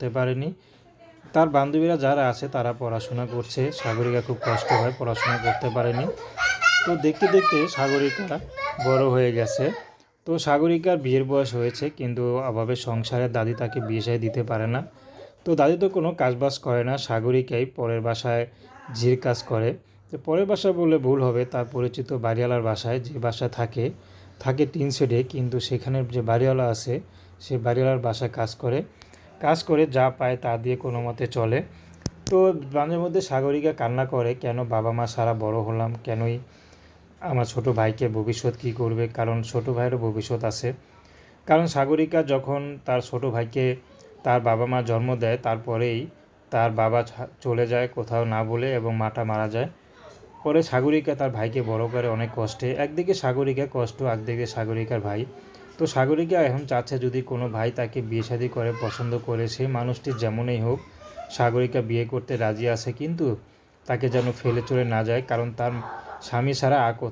করতে পারেনি। তার বান্ধবীরা যারা আছে তারা পড়াশোনা করছে, সাগরিকা খুব কষ্ট হয়, পড়াশোনা করতে পারেনি। তো দেখতে দেখতে সাগরিকা বড় হয়ে গেছে। তো সাগরিকার বিয়ের বয়স হয়েছে, কিন্তু অভাবে সংসারে দাদি তাকে বিয়ে শাদী দিতে পারে না। তো দাদি তো কোনো কাজবাজ করে না, সাগরিকাই পরের বাসায় ঝির কাজ করে। তো পরের বাসা বললে ভুল হবে, তার পরিচিত বাড়িওয়ালার বাসায়, যে বাসায় থাকে টিন শেডে, কিন্তু সেখানের যে বাড়িওয়ালা আছে সে বাড়িওয়ালার বাসায় কাজ করে যা পায় তা দিয়ে কোনো মতে চলে। তো মাঝে মধ্যে সাগরিকা কান্না করে, কেন বাবা মা সারা বড় হলাম, কেনই আমার ছোট ভাইকে ভবিষ্যৎ কী করবে, কারণ ছোট ভাইয়েরও ভবিষ্যৎ আছে। কারণ সাগরিকা যখন তার ছোট ভাইকে তার বাবা মা জন্ম দেয়, তারপরেই তার বাবা চলে যায় কোথাও না বলে, এবং মাটা মারা যায়। পরে সাগরিকা তার ভাইকে বড় করে অনেক কষ্টে, একদিকে সাগরিকা কষ্ট, একদিকে সাগরিকার ভাই। তো সাগরিকা এখন চাচ্ছে যদি কোনো ভাই তাকে বিয়ে শাদী করে, পছন্দ করে, সেই মানুষটি যেমনই হোক সাগরিকা বিয়ে করতে রাজি আছে, কিন্তু তাকে যেন ফেলে চলে না যায়, কারণ তার স্বামী ছাড়া আর কোথাও